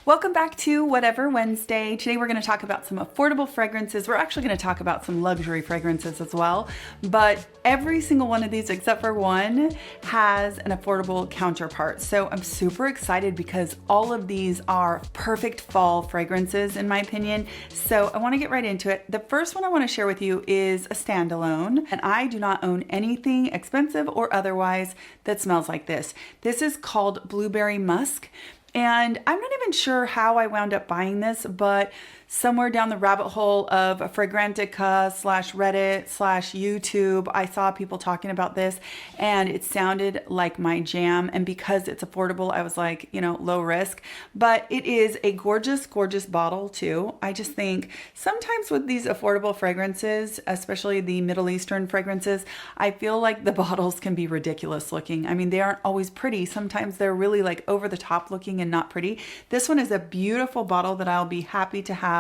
Welcome back to Whatever Wednesday. Today we're going to talk about some affordable fragrances. We're actually going to talk about some luxury fragrances as well, but every single one of these except for one has an affordable counterpart. So I'm super excited because all of these are perfect fall fragrances in my opinion. So I want to get right into it. The first one I want to share with you is a standalone, and I do not own anything expensive or otherwise that smells like this. This is called Bluberry Musk. And I'm not even sure how I wound up buying this, but somewhere down the rabbit hole of Fragrantica / Reddit / YouTube, I saw people talking about this and it sounded like my jam. And because it's affordable, I was like, you know, low risk, but it is a gorgeous, gorgeous bottle too. I just think sometimes with these affordable fragrances, especially the Middle Eastern fragrances, I feel like the bottles can be ridiculous looking. I mean, they aren't always pretty. Sometimes they're really like over the top looking and not pretty. This one is a beautiful bottle that I'll be happy to have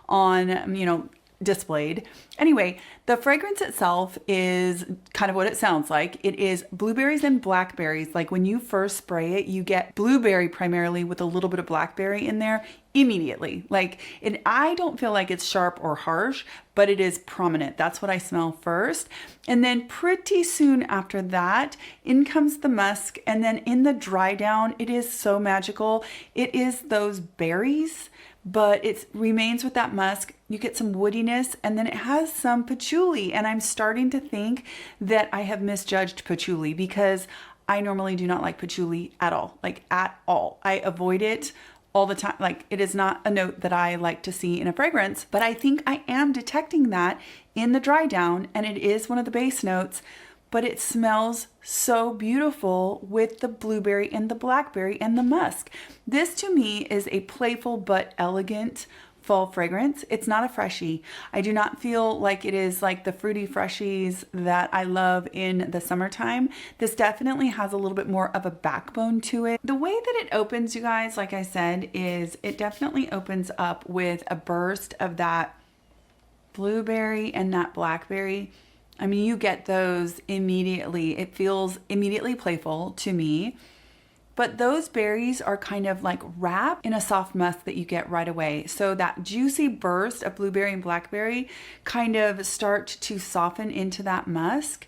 on, you know, displayed. Anyway, the fragrance itself is kind of what it sounds like. It is blueberries and blackberries. Like when you first spray it, you get blueberry primarily with a little bit of blackberry in there immediately. Like, and I don't feel like it's sharp or harsh, but it is prominent. That's what I smell first. And then pretty soon after that, in comes the musk. And then in the dry down, it is so magical. It is those berries, but it remains with that musk. You get some woodiness, and then it has some patchouli. And I'm starting to think that I have misjudged patchouli because I normally do not like patchouli at all, like at all. I avoid it all the time. Like, it is not a note that I like to see in a fragrance, but I think I am detecting that in the dry down, and it is one of the base notes, but it smells so beautiful with the blueberry and the blackberry and the musk. This to me is a playful but elegant fall fragrance. It's not a freshie. I do not feel like it is like the fruity freshies that I love in the summertime. This definitely has a little bit more of a backbone to it. The way that it opens, you guys, like I said, is it definitely opens up with a burst of that blueberry and that blackberry. I mean, you get those immediately. It feels immediately playful to me, but those berries are kind of like wrapped in a soft musk that you get right away. So that juicy burst of blueberry and blackberry kind of start to soften into that musk.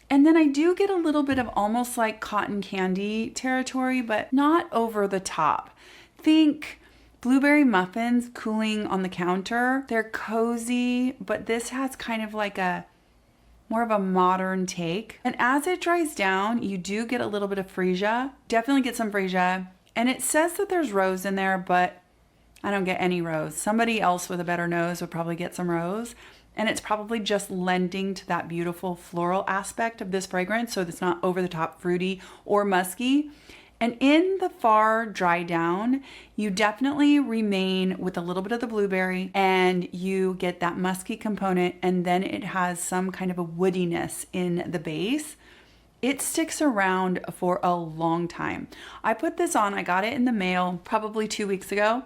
And then I do get a little bit of almost like cotton candy territory, but not over the top. Think blueberry muffins cooling on the counter. They're cozy, but this has kind of like a more of a modern take. And as it dries down, you do get a little bit of freesia. Definitely get some freesia. And it says that there's rose in there, but I don't get any rose. Somebody else with a better nose would probably get some rose. And it's probably just lending to that beautiful floral aspect of this fragrance, so it's not over the top fruity or musky. And in the far dry down, you definitely remain with a little bit of the blueberry and you get that musky component, and then it has some kind of a woodiness in the base. It sticks around for a long time. I put this on, I got it in the mail probably 2 weeks ago,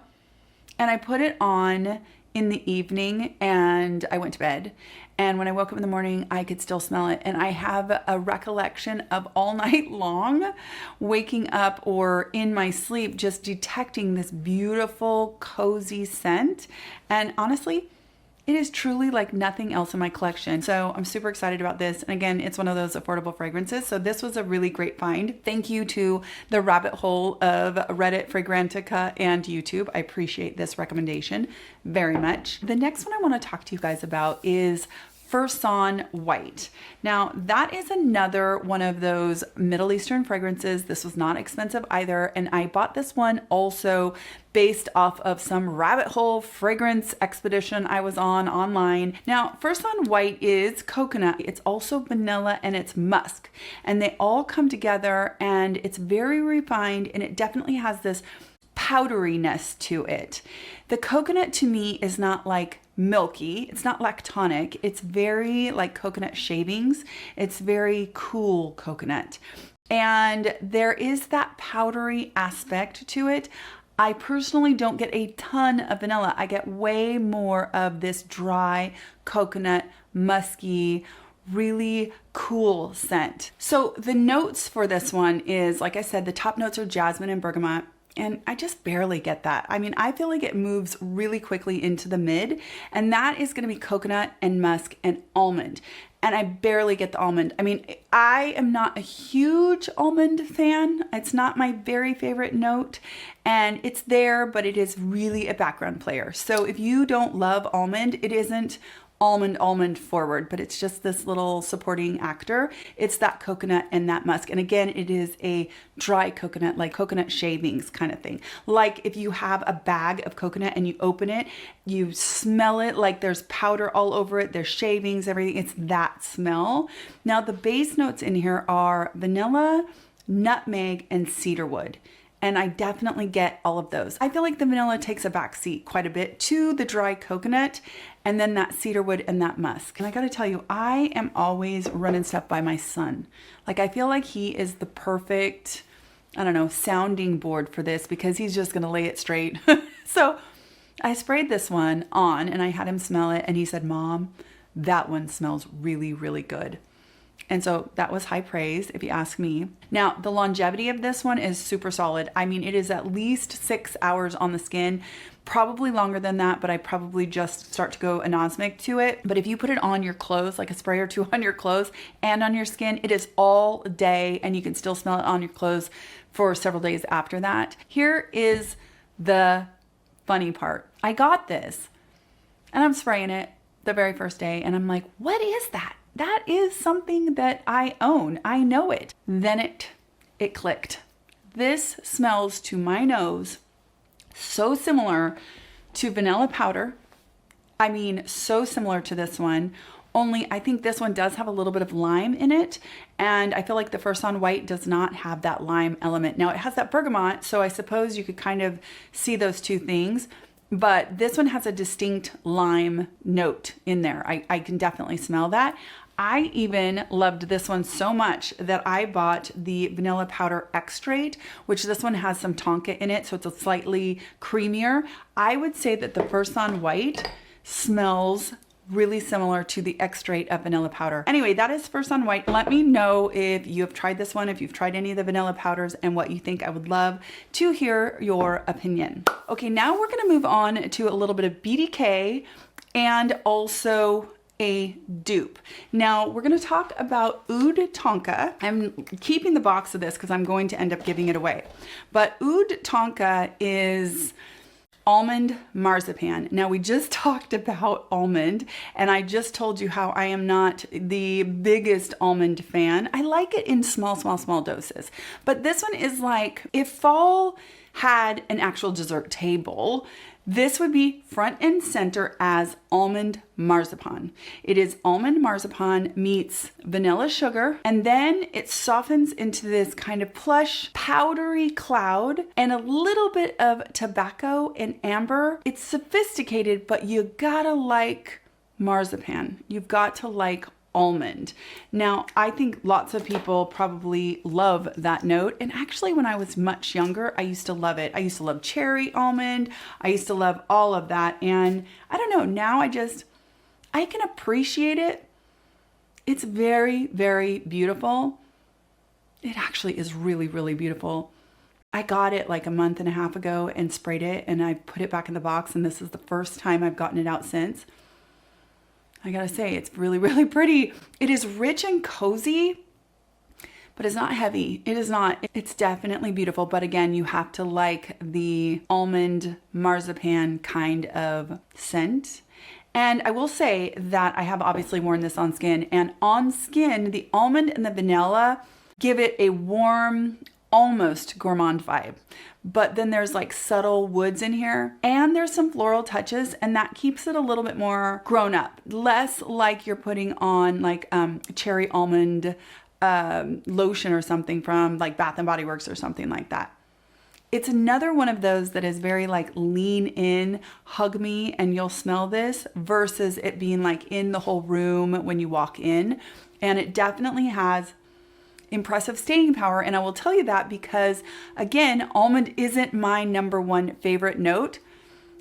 and I put it on in the evening and I went to bed. And when I woke up in the morning, I could still smell it. And I have a recollection of all night long waking up or in my sleep just detecting this beautiful, cozy scent. And honestly, it is truly like nothing else in my collection. So I'm super excited about this. And again, it's one of those affordable fragrances. So this was a really great find. Thank you to the rabbit hole of Reddit, Fragrantica, and YouTube. I appreciate this recommendation very much. The next one I want to talk to you guys about is Fursan White. Now that is another one of those Middle Eastern fragrances. This was not expensive either. And I bought this one also based off of some rabbit hole fragrance expedition I was on online. Now, Fursan White is coconut. It's also vanilla and it's musk. And they all come together and it's very refined, and it definitely has this powderiness to it. The coconut to me is not like milky. It's not lactonic. It's very like coconut shavings. It's very cool coconut. And there is that powdery aspect to it. I personally don't get a ton of vanilla. I get way more of this dry coconut, musky, really cool scent. So the notes for this one is, like I said, the top notes are jasmine and bergamot. And I just barely get that. I mean, I feel like it moves really quickly into the mid, and that is gonna be coconut and musk and almond. And I barely get the almond. I mean, I am not a huge almond fan. It's not my very favorite note, and it's there, but it is really a background player. So if you don't love almond, it isn't almond forward, but it's just this little supporting actor. It's that coconut and that musk. And again, it is a dry coconut, like coconut shavings kind of thing. Like if you have a bag of coconut and you open it, you smell it like there's powder all over it, there's shavings, everything. It's that smell. Now the base notes in here are vanilla, nutmeg, and cedarwood. And I definitely get all of those. I feel like the vanilla takes a back seat quite a bit to the dry coconut, and then that cedarwood and that musk. And I gotta tell you, I am always running stuff by my son. Like I feel like he is the perfect, I don't know, sounding board for this, because he's just gonna lay it straight. So I sprayed this one on and I had him smell it, and he said, "Mom, that one smells really, really good." And so that was high praise if you ask me. Now, the longevity of this one is super solid. I mean, it is at least 6 hours on the skin, probably longer than that, but I probably just start to go anosmic to it. But if you put it on your clothes, like a spray or two on your clothes and on your skin, it is all day, and you can still smell it on your clothes for several days after that. Here is the funny part. I got this and I'm spraying it the very first day, and I'm like, what is that? That is something that I own. I know it. Then it clicked. This smells to my nose so similar to vanilla powder. I mean, so similar to this one, only I think this one does have a little bit of lime in it. And I feel like the Fursan White does not have that lime element. Now it has that bergamot, so I suppose you could kind of see those two things. But this one has a distinct lime note in there. I can definitely smell that. I even loved this one so much that I bought the vanilla powder extrait, which this one has some tonka in it, so it's a slightly creamier. I would say that the Fursan White smells really similar to the extrait of vanilla powder. Anyway, that is Fursan White. Let me know if you have tried this one, if you've tried any of the vanilla powders, and what you think. I would love to hear your opinion. Okay, now we're gonna move on to a little bit of BDK and also a dupe. Now we're going to talk about Oud Tonka. I'm keeping the box of this because I'm going to end up giving it away. But Oud Tonka is almond marzipan. Now we just talked about almond, and I just told you how I am not the biggest almond fan. I like it in small doses. But this one is like, if fall had an actual dessert table, this would be front and center as almond marzipan. It is almond marzipan meets vanilla sugar, and then it softens into this kind of plush, powdery cloud and a little bit of tobacco and amber. It's sophisticated, but you gotta like marzipan. You've got to like almond. Now, I think lots of people probably love that note. And actually, when I was much younger, I used to love it. I used to love cherry almond. I used to love all of that. And I don't know, now I can appreciate it. It's very, very beautiful. It actually is really, really beautiful. I got it like a month and a half ago and sprayed it, and I put it back in the box, and this is the first time I've gotten it out since. I gotta say, it's really, really pretty. It is rich and cozy, but it's not heavy. It is not. It's definitely beautiful, but again, you have to like the almond marzipan kind of scent. And I will say that I have obviously worn this on skin, and on skin, the almond and the vanilla give it a warm, almost gourmand vibe. But then there's like subtle woods in here, and there's some floral touches, and that keeps it a little bit more grown up, less like you're putting on like cherry almond lotion or something from like Bath and Body Works or something like that. It's another one of those that is very like lean in, hug me and you'll smell this, versus it being like in the whole room when you walk in. And it definitely has impressive staying power, and I will tell you that because, again, almond isn't my number one favorite note,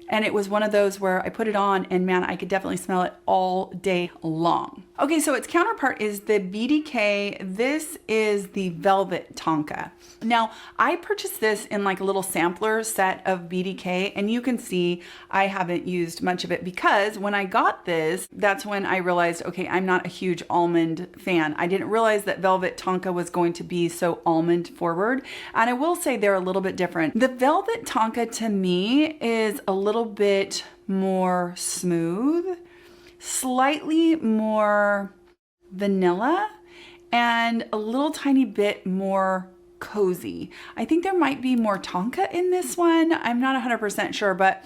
and it was one of those where I put it on and man, I could definitely smell it all day long. Okay, so its counterpart is the BDK. This is the Velvet Tonka. Now, I purchased this in like a little sampler set of BDK, and you can see I haven't used much of it because when I got this, that's when I realized, okay, I'm not a huge almond fan. I didn't realize that Velvet Tonka was going to be so almond forward. And I will say they're a little bit different. The Velvet Tonka to me is a little bit more smooth, slightly more vanilla, and a little tiny bit more cozy. I think there might be more tonka in this one. I'm not 100% sure, but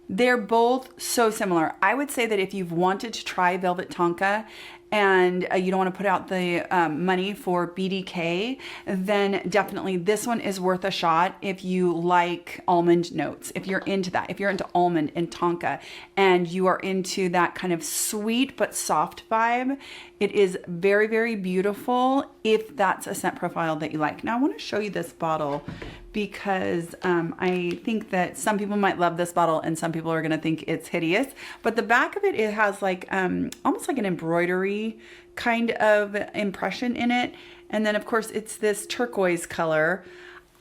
they're both so similar. I would say that if you've wanted to try Velvet Tonka and you don't want to put out the money for BDK, then definitely this one is worth a shot if you like almond notes, if you're into that, if you're into almond and tonka and you are into that kind of sweet but soft vibe. It is very, very beautiful if that's a scent profile that you like. Now I want to show you this bottle because I think that some people might love this bottle and some people are going to think it's hideous. But the back of it, it has like almost like an embroidery kind of impression in it. And then of course it's this turquoise color.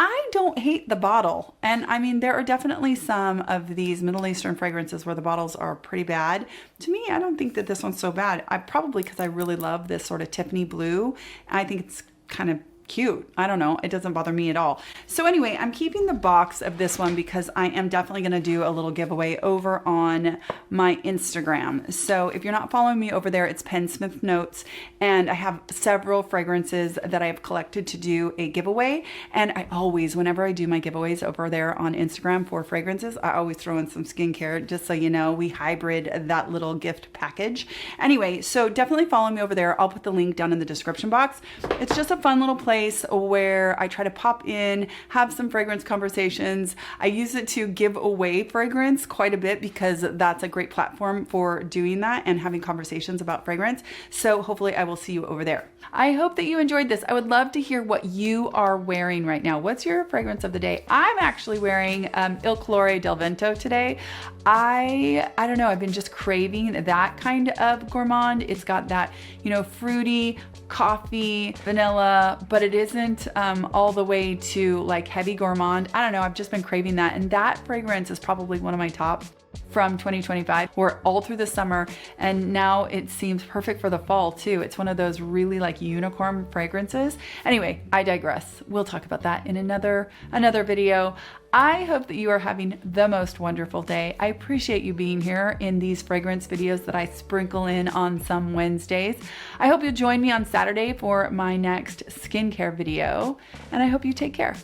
I don't hate the bottle. And I mean, there are definitely some of these Middle Eastern fragrances where the bottles are pretty bad. To me, I don't think that this one's so bad. Probably because I really love this sort of Tiffany blue. I think it's kind of cute. I don't know. It doesn't bother me at all. So anyway, I'm keeping the box of this one because I am definitely going to do a little giveaway over on my Instagram. So if you're not following me over there, it's PENN.SMITH Notes, and I have several fragrances that I have collected to do a giveaway. And I always, whenever I do my giveaways over there on Instagram for fragrances, I always throw in some skincare, just so you know, we hybrid that little gift package. Anyway, so definitely follow me over there. I'll put the link down in the description box. It's just a fun little place where I try to pop in, have some fragrance conversations. I use it to give away fragrance quite a bit because that's a great platform for doing that and having conversations about fragrance. So hopefully I will see you over there. I hope that you enjoyed this. I would love to hear what you are wearing right now. What's your fragrance of the day? I'm actually wearing Colore Del Vinto today. I don't know, I've been just craving that kind of gourmand. It's got that, you know, fruity, coffee, vanilla, but it isn't all the way to like heavy gourmand. I don't know, I've just been craving that. And that fragrance is probably one of my top from 2025. We're all through the summer and now it seems perfect for the fall too. It's one of those really like unicorn fragrances. Anyway, I digress. We'll talk about that in another video. I hope that you are having the most wonderful day. I appreciate you being here in these fragrance videos that I sprinkle in on some Wednesdays. I hope you'll join me on Saturday for my next skincare video, and I hope you take care.